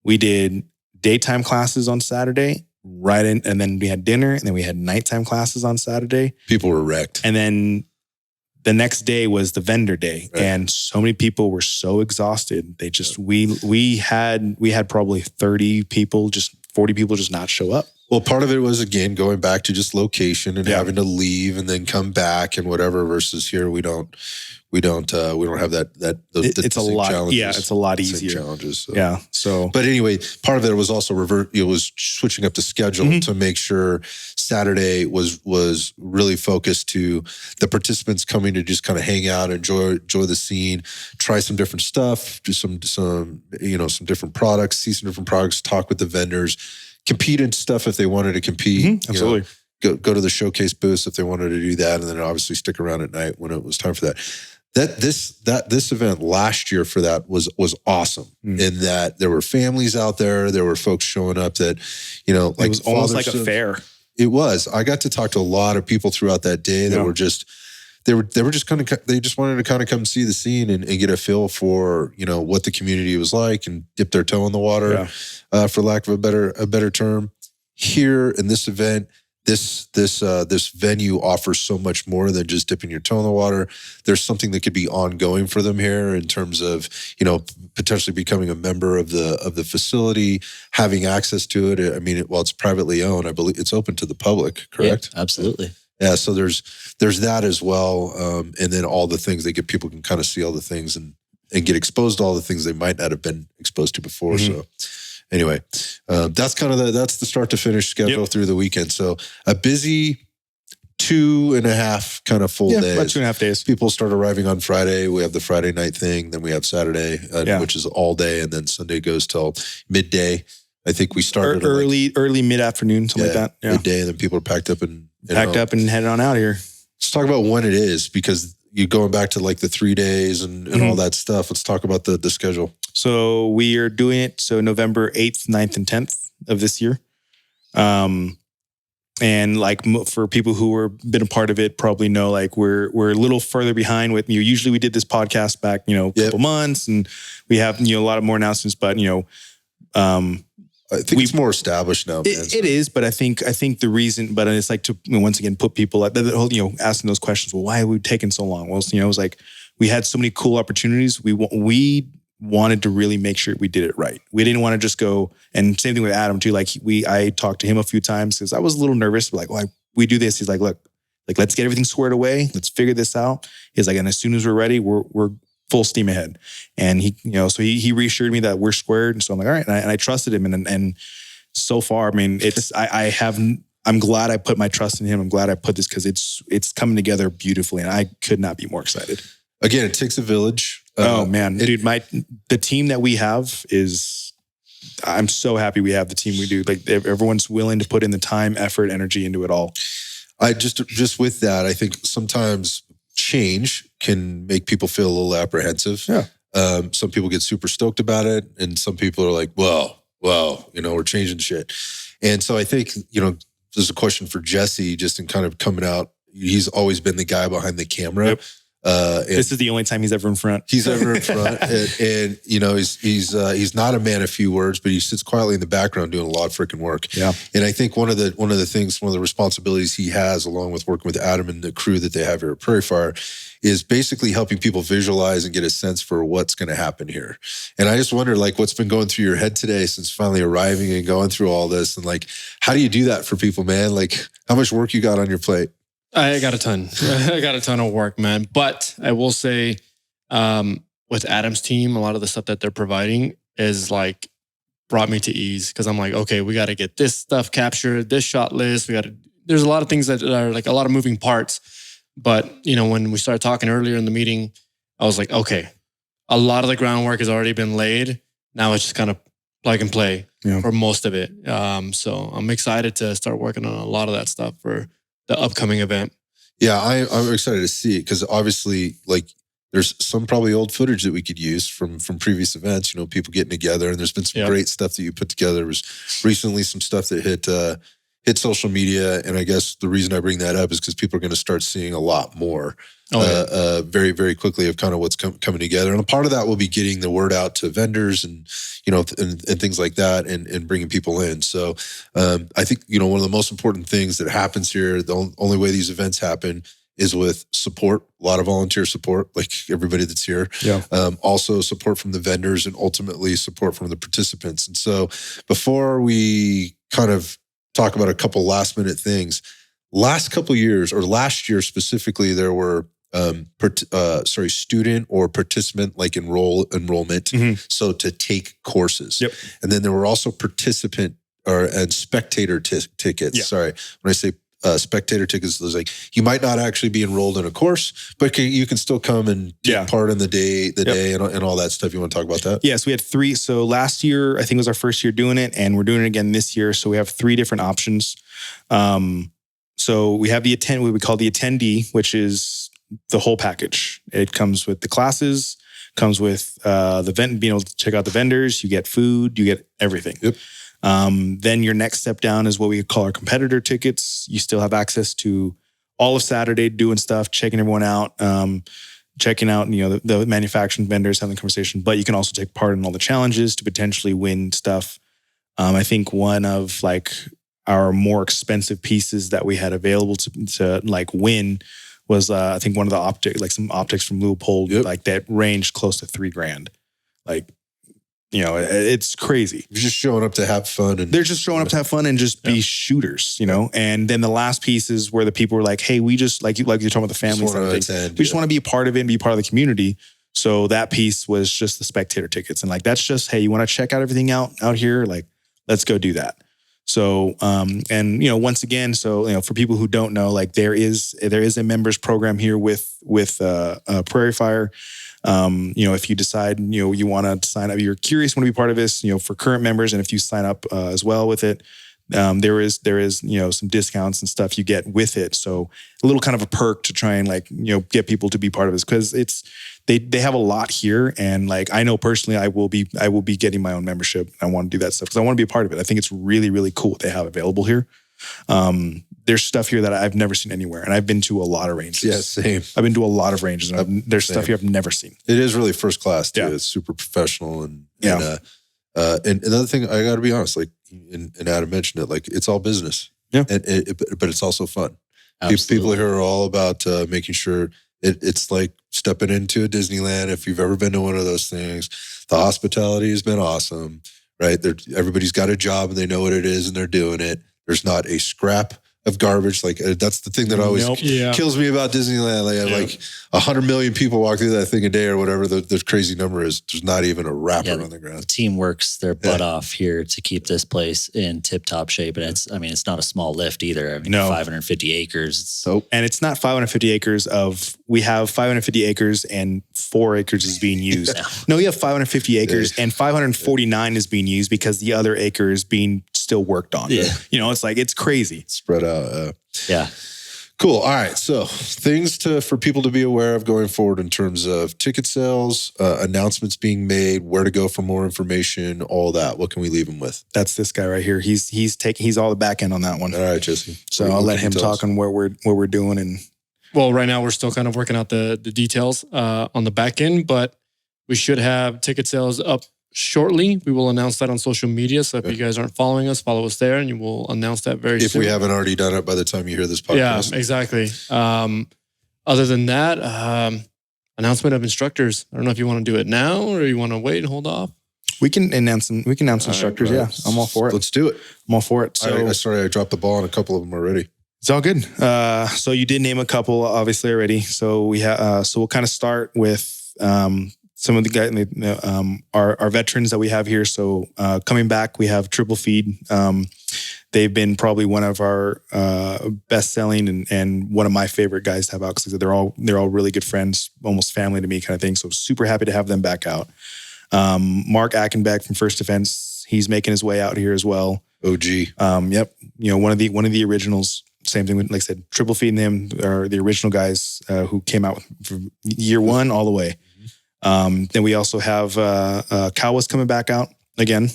we did daytime classes on Saturday, and then we had dinner, and then we had nighttime classes on Saturday. People were wrecked. And then the next day was the vendor day, right. And so many people were so exhausted. They just we had probably 40 people just not show up. Well, part of it was, again, going back to just location and having to leave and then come back and whatever, versus here we don't have it's a lot. challenges. Yeah, it's a lot easier. Challenges. So. Yeah. So, but anyway, part of it was also it was switching up the schedule to make sure Saturday was really focused to the participants coming to just kind of hang out, enjoy the scene, try some different stuff, do some different products, see some different products, talk with the vendors, compete in stuff if they wanted to compete. Absolutely. Go to the showcase booths if they wanted to do that, and then obviously stick around at night when it was time for that. This event last year for that was awesome in that there were families out there were folks showing up that, like it was almost like a fair. It was. I got to talk to a lot of people throughout that day that were just they just wanted to kind of come see the scene and get a feel for what the community was like and dip their toe in the water, for lack of a better term. Here in this event, this venue offers so much more than just dipping your toe in the water. There's something that could be ongoing for them here in terms of potentially becoming a member of the facility, having access to it. I mean, while it's privately owned, I believe it's open to the public. Correct? Yeah, absolutely. Yeah. So there's that as well, and then all the things people can kind of see all the things and get exposed to all the things they might not have been exposed to before. So. Anyway, that's the start to finish schedule through the weekend. So a busy 2.5 kind of full days. About 2.5 days. People start arriving on Friday. We have the Friday night thing. Then we have Saturday, which is all day, and then Sunday goes till midday. I think we started early mid-afternoon, something like that. Yeah. Midday, and then people are packed up and headed on out of here. Let's talk about when it is, because you're going back to like the 3 days and all that stuff. Let's talk about the schedule. So we are doing it. So November 8th, 9th, and 10th of this year. And like for people who were been a part of it, probably know like we're a little further behind with you. Usually we did this podcast back, a couple months, and we have a lot of more announcements. But I think it's more established now. It is, but I think the reason, but it's like to once again put people at the whole, asking those questions. Well, why are we taking so long? Well, it was like we had so many cool opportunities. We wanted to really make sure we did it right. We didn't want to just go, and same thing with Adam too. Like I talked to him a few times because I was a little nervous. Like, why we do this? He's like, look, like let's get everything squared away. Let's figure this out. He's like, and as soon as we're ready, we're full steam ahead. And he, so he reassured me that we're squared. And so I'm like, all right. And I trusted him. And so far, I mean, I'm glad I put my trust in him. I'm glad I put this because it's coming together beautifully. And I could not be more excited. Again, it takes a village. Oh man, dude, the team that we have I'm so happy we have the team we do. Like everyone's willing to put in the time, effort, energy into it all. I just with that, I think sometimes change can make people feel a little apprehensive. Yeah. Some people get super stoked about it, and some people are like, well, we're changing shit. And so I think, there's a question for Jesse just in kind of coming out. He's always been the guy behind the camera. Yep. This is the only time he's ever in front. He's ever in front, and he's not a man of few words, but he sits quietly in the background doing a lot of freaking work. Yeah, and I think one of the responsibilities he has, along with working with Adam and the crew that they have here at Prairie Fire, is basically helping people visualize and get a sense for what's going to happen here. And I just wonder, like, what's been going through your head today since finally arriving and going through all this, and like, how do you do that for people, man? Like, how much work you got on your plate? I got a ton. I got a ton of work, man. But I will say, with Adam's team, a lot of the stuff that they're providing is like brought me to ease because I'm like, okay, we got to get this stuff captured, this shot list. There's a lot of things that are like a lot of moving parts. But, when we started talking earlier in the meeting, I was like, okay, a lot of the groundwork has already been laid. Now it's just kind of plug and play for most of it. So I'm excited to start working on a lot of that stuff for the upcoming event. Yeah, I'm excited to see it because obviously, like, there's some probably old footage that we could use from previous events. People getting together, and there's been some great stuff that you put together. There was recently some stuff that hit social media, and I guess the reason I bring that up is because people are going to start seeing a lot more very, very quickly of kind of what's coming together. And a part of that will be getting the word out to vendors and and things like that, and bringing people in. So I think one of the most important things that happens here, the only way these events happen is with support, a lot of volunteer support, like everybody that's here. Yeah. Also support from the vendors and ultimately support from the participants. And so before we kind of talk about a couple last minute things. Last couple years, or last year specifically, there were student or participant like enrollment. So to take courses. Yep. And then there were also participant and spectator tickets. Yeah. Sorry, when I say spectator tickets, there's like you might not actually be enrolled in a course, but you can still come and take part in the day and all that stuff. You want to talk about that? Yes, we had 3. So last year, I think was our first year doing it, and we're doing it again this year. So we have 3 different options. So we have what we call the attendee, which is the whole package. It comes with the classes, comes with the being able to check out the vendors. You get food, you get everything. Yep. Then your next step down is what we call our competitor tickets. You still have access to all of Saturday doing stuff, checking everyone out, checking out the manufacturing vendors, having the conversation. But you can also take part in all the challenges to potentially win stuff. I think one of like our more expensive pieces that we had available to like win was I think one of the some optics from Leopold, like that ranged close to $3,000. Like, it's crazy. You're just showing up to have fun. They're just showing up to have fun and just be shooters, And then the last piece is where the people were like, hey, we just, like you're talking about the family side of things. We just want to be a part of it and be a part of the community. So that piece was just the spectator tickets. And like, that's just, hey, you want to check out everything out here? Like, let's go do that. So, once again, for people who don't know, like there is a members program here with Prairie Fire. If you decide, you want to sign up, you're curious, want to be part of this, for current members. And if you sign up as well with it, there is, some discounts and stuff you get with it. So a little kind of a perk to try and get people to be part of this, because they have a lot here. And like, I know personally, I will be getting my own membership. I want to do that stuff because I want to be a part of it. I think it's really, really cool what they have available here. There's stuff here that I've never seen anywhere. And I've been to a lot of ranges. Yeah, same. I've been to a lot of ranges and there's stuff here I've never seen. It is really first class too. Yeah. It's super professional. And another thing, I got to be honest, like, and Adam mentioned it, like it's all business. Yeah. But it's also fun. Absolutely. People here are all about making sure it's like stepping into a Disneyland. If you've ever been to one of those things, the hospitality has been awesome, right? Everybody's got a job and they know what it is and they're doing it. There's not a scrap of garbage. Like that's the thing that always kills me about Disneyland. Like 100 million people walk through that thing a day or whatever the crazy number is. There's not even a wrapper on the ground. The team works their butt off here to keep this place in tip-top shape. And it's not a small lift either. 550 acres. And it's not 550 acres we have 550 acres and 4 acres is being used. No, we have 550 acres and 549 is being used because the other acre is being still worked on. Yeah. It's like, it's crazy. Spread out. Yeah. Cool. All right. So things for people to be aware of going forward in terms of ticket sales, announcements being made, where to go for more information, all that. What can we leave them with? That's this guy right here. He's all the back end on that one. All right, Jesse. So I'll let him talk on what we're doing. And well, right now we're still kind of working out the details on the back end, but we should have ticket sales up shortly. We will announce that on social media. So if you guys aren't following us, follow us there, and you will announce that very soon. If we haven't already done it by the time you hear this podcast. Yeah, exactly. Other than that, announcement of instructors. I don't know if you want to do it now or you want to wait and hold off. We can announce instructors. Right. Yeah, I'm all for it. Let's do it. I'm all for it. So sorry, I dropped the ball on a couple of them already. It's all good. So you did name a couple, obviously already. So we'll kind of start with some of the guys, our veterans that we have here. So coming back, we have Triple Feed. They've been probably one of our best selling and one of my favorite guys to have out because they're all really good friends, almost family to me kind of thing. So super happy to have them back out. Mark Ackenbeck from First Defense, he's making his way out here as well. OG. Yep. One of the originals. Same thing with, like I said, Triple Feed and them are the original guys who came out from year one all the way. Then we also have Kawa's coming back out again.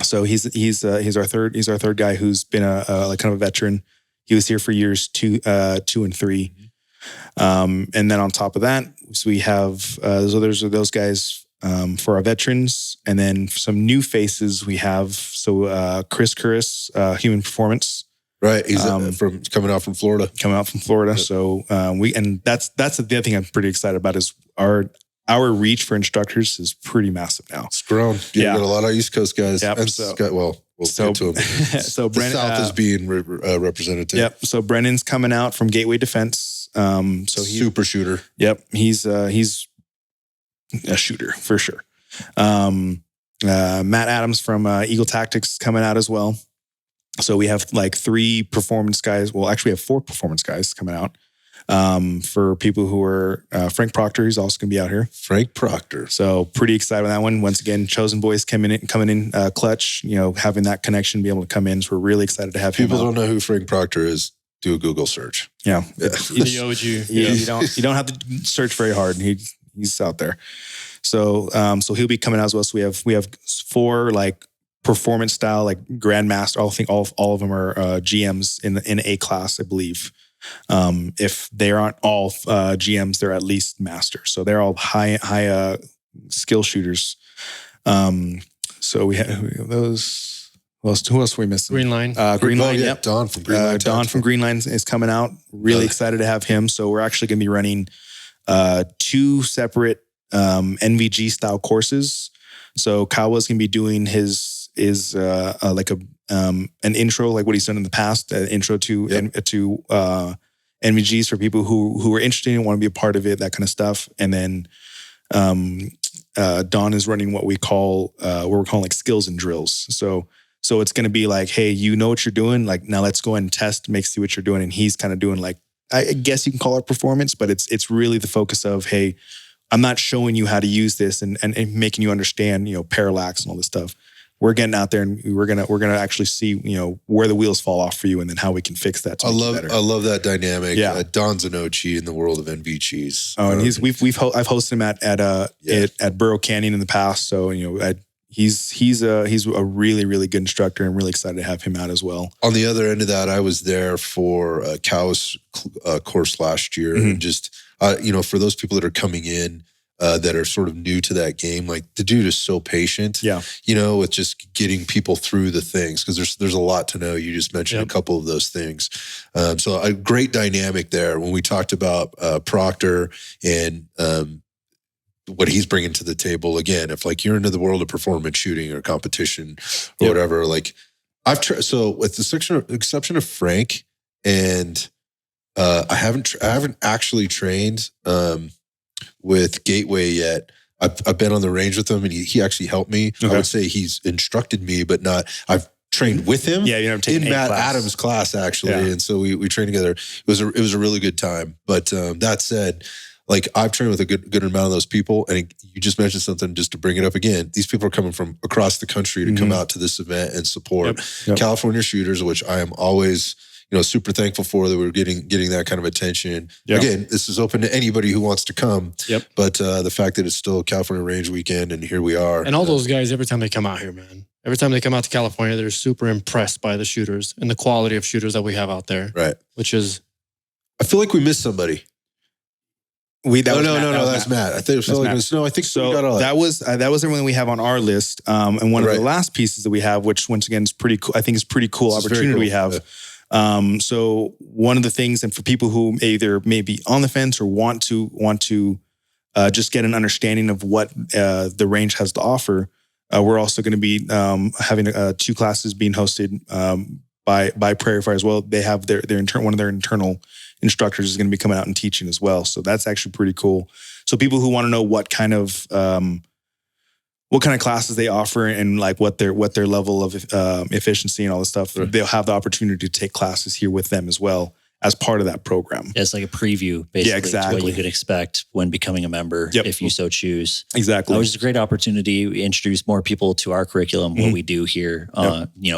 So he's our third guy who's been like kind of a veteran. He was here for years 2 and 3. And then on top of that, so we have those guys for our veterans, and then some new faces we have. So Chris Curris, Human Performance. Right, he's coming out from Florida. So that's the other thing I'm pretty excited about is our reach for instructors is pretty massive now. It's grown. We've got a lot of East Coast guys. Yep. And We'll So- get to him. so The Brennan- South is being represented too. Yep. So Brennan's coming out from Gateway Defense. So he's Super shooter. Yep, he's a shooter for sure. Matt Adams from Eagle Tactics coming out as well. So we have like 3 performance guys. Well, actually, we have 4 performance guys coming out. For people who are Frank Proctor, he's also going to be out here. Frank Proctor. So pretty excited with that one. Once again, Chosen Boys coming in clutch. Having that connection, be able to come in. So we're really excited to have People him out. don't know who Frank Proctor is. Do a Google search. Yeah, The OG. You don't have to search very hard. He's out there. So he'll be coming out as well. So we have 4 like performance style like grandmaster. I think all of them are GMs in A class, I believe. If they aren't all GMs, they're at least masters. So they're all high skill shooters. So we have those. Who else are we missing? Green Line. Green Line. Yeah, Yep. Don from Green Line. Don from Green Line is coming out. Really excited to have him. So we're actually going to be running 2 separate NVG style courses. So Kyle was going to be doing his like an intro, like what he's done in the past, intro to NVGs for people who are interested and want to be a part of it, that kind of stuff. And then Don is running what we're calling like skills and drills. So it's going to be like, hey, you know what you're doing. Like, now let's go ahead and test, see what you're doing. And he's kind of doing like, I guess you can call it performance, but it's really the focus of, hey, I'm not showing you how to use this and making you understand, parallax and all this stuff. We're getting out there and we're gonna actually see, where the wheels fall off for you and then how we can fix that. I love that dynamic. Yeah. Don's an OG in the world of NVGs. Oh, and I've hosted him at Burrow Canyon in the past. So he's a really, really good instructor and really excited to have him out as well. On the other end of that, I was there for Cow's course last year. Mhm. And just, for those people that are coming in that are sort of new to that game, like the dude is so patient, Yeah. With just getting people through the things. Cause there's a lot to know. You just mentioned Yep. a couple of those things. So a great dynamic there when we talked about Proctor and, what he's bringing to the table. Again, if like you're into the world of performance shooting or competition or Yep. whatever, like I've tried. So with the exception of Frank, and I haven't actually trained with Gateway yet. I've been on the range with him, and he actually helped me. Okay. I would say he's instructed me, but not. I've trained with him. Yeah, I'm taking in A Matt class. Adams' class actually, Yeah. and so we trained together. It was a really good time. But that said, like I've trained with a good amount of those people, and you just mentioned something just to bring it up again. These people are coming from across the country to come out to this event and support Yep. California shooters, which I am always super thankful for that we're getting that kind of attention. Yeah. Again, this is open to anybody who wants to come. Yep. But the fact that it's still California Range Weekend and here we are. And all those guys, every time they come out here, man, every time they come out to California, they're super impressed by the shooters and the quality of shooters that we have out there. Right. Which is, I feel like we missed somebody. No, That's Matt. I think I think we got all that was everything we have on our list. And one of Right. the last pieces that we have, which once again is pretty cool. I think is pretty cool This is very opportunity cool. we have. So one of the things, and for people who either may be on the fence or want to just get an understanding of what the range has to offer, we're also going to be having 2 classes being hosted by Prairie Fire as well. They have one of their internal instructors is going to be coming out and teaching as well. So that's actually pretty cool. So people who want to know what kind of classes they offer and like what their level of efficiency and all this stuff, Right. they'll have the opportunity to take classes here with them as well as part of that program. It's like a preview, basically, Yeah, to exactly. what you could expect when becoming a member, Yep. if you so choose. Exactly. Which is a great opportunity. We introduce more people to our curriculum, what we do here,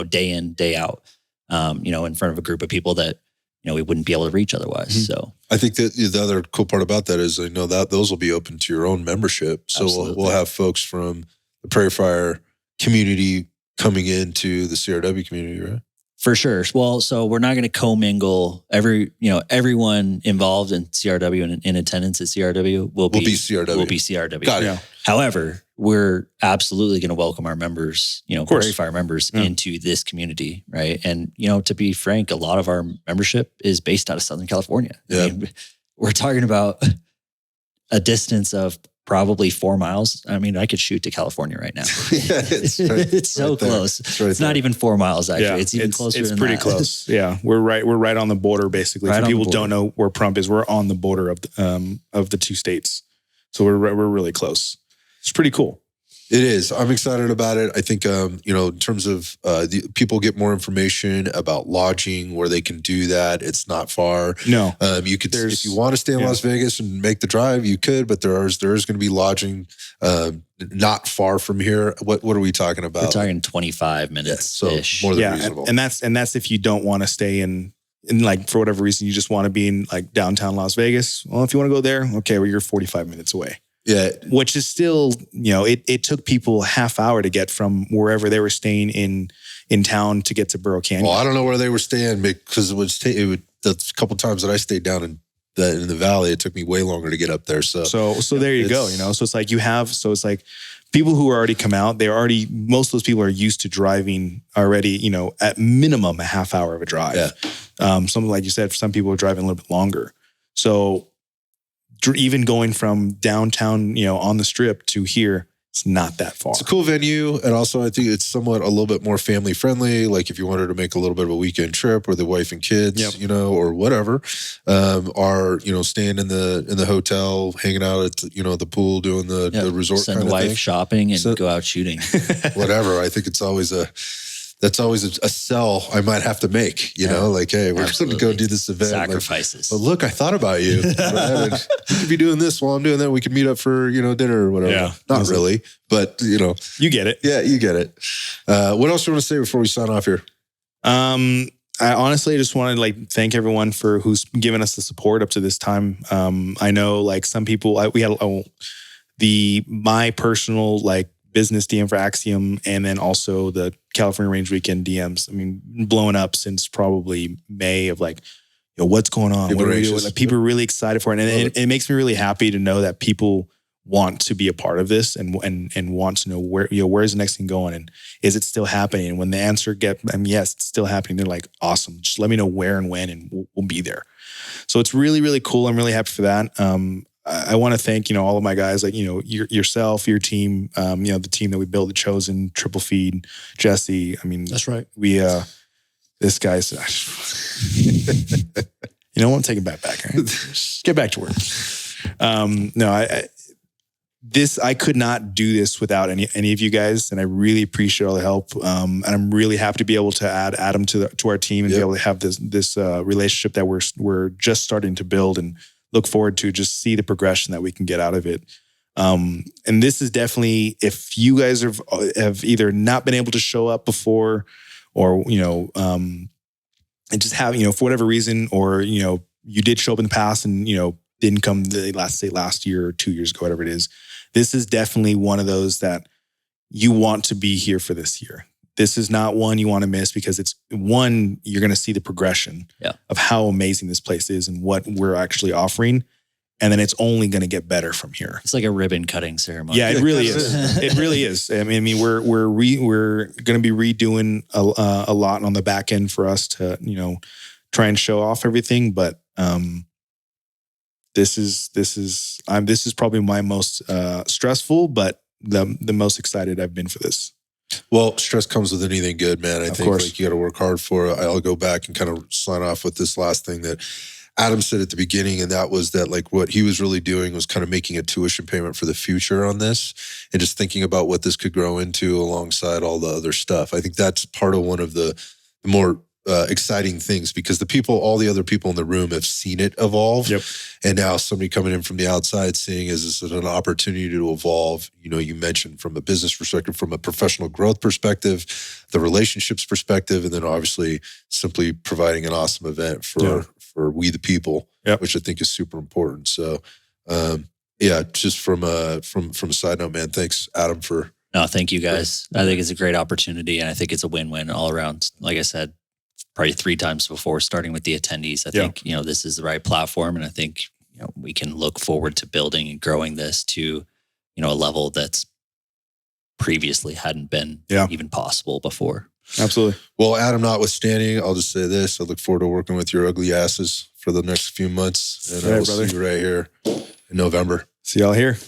day in, day out, in front of a group of people that, we wouldn't be able to reach otherwise. So I think that the other cool part about that is I know that those will be open to your own membership. So Absolutely. we'll have folks from the Prairie Fire community coming into the CRW community, right? for sure. Well, so we're not going to commingle everyone involved in CRW and in attendance at CRW will be CRW. Will be CRW. Got it. Yeah. However, we're absolutely going to welcome our members, course. Prairie Fire members Yeah. into this community, right? And, to be frank, a lot of our membership is based out of Southern California. Yeah. I mean, we're talking about a distance of probably 4 miles. I mean, I could shoot to California right now. Yeah, it's so right there. close. It's not even 4 miles actually. It's even closer. It's than pretty that. close. Yeah, we're right on the border basically. Right For on the people who border. don't know where Prump is, we're on the border of the 2 states. So we're really close. It's pretty cool. It is. I'm excited about it. I think, in terms of the people get more information about lodging, where they can do that. It's not far. No, You could, if you want to stay in Las Vegas and make the drive, you could. But there is going to be lodging not far from here. What are we talking about? We're talking 25 minutes. So more than reasonable. And that's if you don't want to stay in like for whatever reason you just want to be in like downtown Las Vegas. Well, if you want to go there, okay, well you're 45 minutes away. Yeah. Which is still, it took people a half hour to get from wherever they were staying in town to get to Burro Canyon. Well, I don't know where they were staying because it would the couple times that I stayed down in the valley, it took me way longer to get up there. So there you go. So it's like it's like people who already come out, most of those people are used to driving already, at minimum a half hour of a drive. Yeah. Something like you said, for some people are driving a little bit longer. So even going from downtown, on the strip to here, it's not that far. It's a cool venue. And also I think it's somewhat a little bit more family friendly. Like if you wanted to make a little bit of a weekend trip with the wife and kids, or whatever, are, staying in the hotel, hanging out at, the pool, doing the resort. Send the wife thing. shopping and go out shooting. Whatever. I think it's always that's always a sell I might have to make, like, hey, we're going to go do this event. Sacrifices. But look, I thought about you. You could be doing this while I'm doing that. We could meet up for, dinner or whatever. Yeah. Not really, but you get it. Yeah, you get it. What else do you want to say before we sign off here? I honestly just want to thank everyone for who's given us the support up to this time. I know some people, we had my personal business DM for Axiom, and then also the California Range Weekend DMs. I mean, blowing up since probably May of what's going on? What are we doing? People are really excited for it. And it makes me really happy to know that people want to be a part of this and want to know where's the next thing going and is it still happening? And when the answer yes, it's still happening, they're like, awesome. Just let me know where and when, and we'll be there. So it's really, really cool. I'm really happy for that. I want to thank, all of my guys, yourself, your team, the team that we built, The Chosen, Triple Feed, Jesse. I mean, that's right. This guy's, I want to take it back, right? Get back to work. I could not do this without any of you guys, and I really appreciate all the help. And I'm really happy to be able to add Adam to our team and be able to have this relationship that we're just starting to build, and look forward to just see the progression that we can get out of it. And this is definitely, if you guys have either not been able to show up before, or and just have for whatever reason, or you did show up in the past and didn't come last year or 2 years ago, whatever it is. This is definitely one of those that you want to be here for this year. This is not one you want to miss, because it's one, you're going to see the progression of how amazing this place is and what we're actually offering. And then it's only going to get better from here. It's like a ribbon cutting ceremony. Yeah, it really is. It really is. I mean, we're going to be redoing a lot on the back end for us to, try and show off everything. But this is probably my most stressful, but the most excited I've been for this. Well, stress comes with anything good, man. I think you got to work hard for it. I'll go back and kind of sign off with this last thing that Adam said at the beginning, and that was that what he was really doing was kind of making a tuition payment for the future on this, and just thinking about what this could grow into alongside all the other stuff. I think that's part of one of the more exciting things, because all the other people in the room have seen it evolve. Yep. And now somebody coming in from the outside seeing is this an opportunity to evolve. You mentioned from a business perspective, from a professional growth perspective, the relationships perspective, and then obviously simply providing an awesome event for we the people, which I think is super important. So just from a side note, man, thanks Adam for. No, thank you guys. I think it's a great opportunity, and I think it's a win-win all around. Like I said, probably 3 times before, starting with the attendees. I think, this is the right platform, and I think, we can look forward to building and growing this to, a level that's previously hadn't been even possible before. Absolutely. Well, Adam notwithstanding, I'll just say this. I look forward to working with your ugly asses for the next few months, and I will see you right here in November. See y'all here.